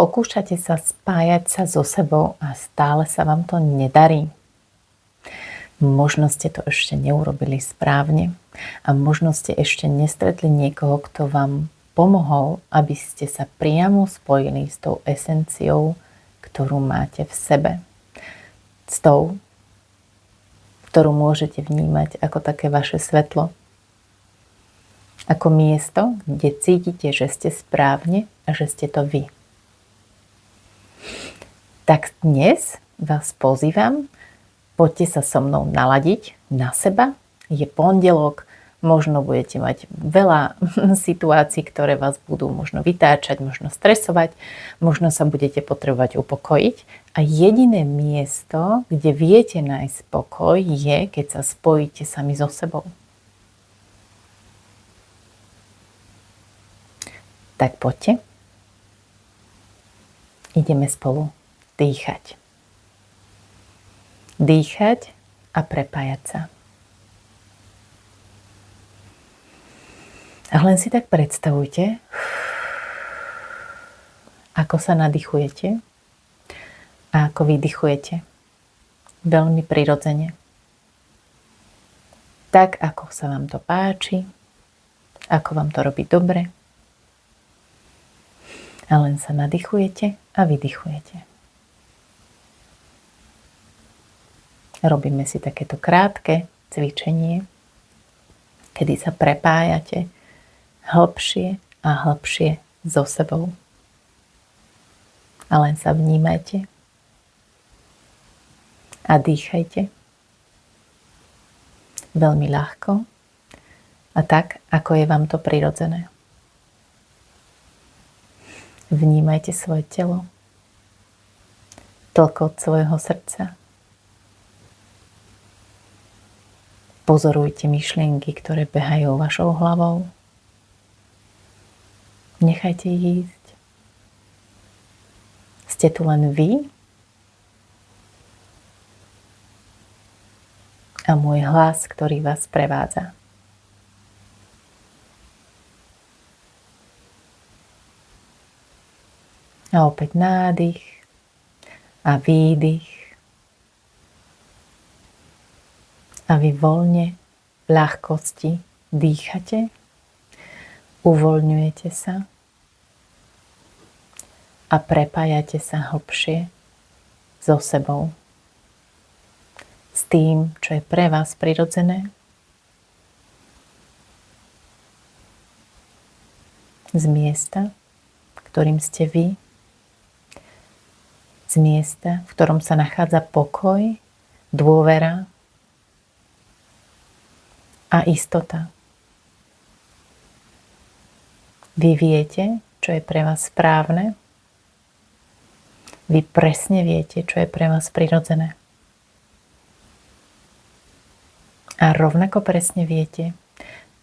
pokúšate sa spájať sa so sebou a stále sa vám to nedarí? Možno ste to ešte neurobili správne a možno ste ešte nestretli niekoho, kto vám pomohol, aby ste sa priamo spojili s tou esenciou, ktorú máte v sebe. S tou, ktorú môžete vnímať ako také vaše svetlo. Ako miesto, kde cítite, že ste správne a že ste to vy. Tak dnes vás pozývam, poďte sa so mnou naladiť na seba. Je pondelok, možno budete mať veľa situácií, ktoré vás budú možno vytáčať, možno stresovať, možno sa budete potrebovať upokojiť. A jediné miesto, kde viete nájsť pokoj, je, keď sa spojíte sami so sebou. Tak poďte. Ideme spolu dýchať. Dýchať a prepájať sa. A len si tak predstavujte, ako sa nadýchujete a ako vydychujete. Veľmi prirodzene. Tak, ako sa vám to páči, ako vám to robí dobre. A len sa nadýchujete a vydychujete. Robíme si takéto krátke cvičenie, kedy sa prepájate hlbšie a hlbšie so sebou. A len sa vnímajte a dýchajte veľmi ľahko a tak, ako je vám to prirodzené. Vnímajte svoje telo, tlkot svojho srdca. Pozorujte myšlienky, ktoré behajú vašou hlavou. Nechajte ich ísť. Ste tu len vy a môj hlas, ktorý vás prevádza. A opäť nádych a výdych. A vy voľne, v ľahkosti dýchate, uvoľňujete sa a prepájate sa hlbšie so sebou. S tým, čo je pre vás prirodzené. Z miesta, ktorým ste vy. Z miesta, v ktorom sa nachádza pokoj, dôvera a istota. Vy viete, čo je pre vás správne. Vy presne viete, čo je pre vás prirodzené. A rovnako presne viete,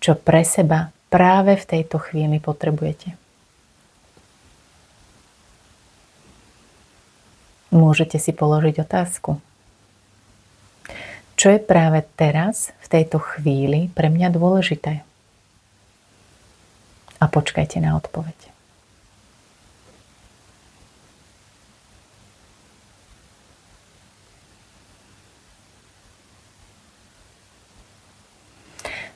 čo pre seba práve v tejto chvíli potrebujete. Môžete si položiť otázku. Čo je práve teraz, v tejto chvíli, pre mňa dôležité? A počkajte na odpoveď.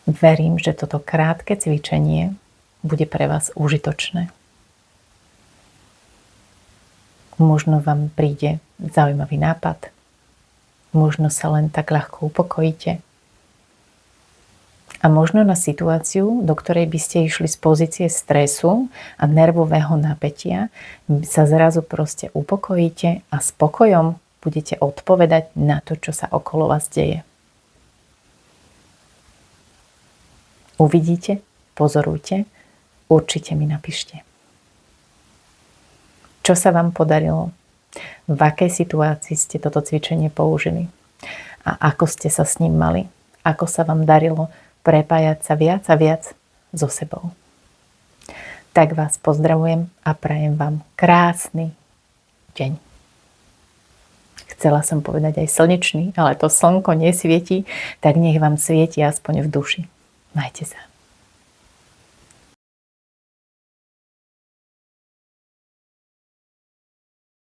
Verím, že toto krátke cvičenie bude pre vás užitočné. Možno vám príde zaujímavý nápad. Možno sa len tak ľahko upokojíte. A možno na situáciu, do ktorej by ste išli z pozície stresu a nervového napätia, sa zrazu proste upokojíte a spokojom budete odpovedať na to, čo sa okolo vás deje. Uvidíte, pozorujte, určite mi napíšte. Čo sa vám podarilo? V akej situácii ste toto cvičenie použili? A ako ste sa s ním mali? Ako sa vám darilo prepájať sa viac a viac so sebou? Tak vás pozdravujem a prajem vám krásny deň. Chcela som povedať aj slnečný, ale to slnko nesvietí, tak nech vám svieti aspoň v duši. Majte sa.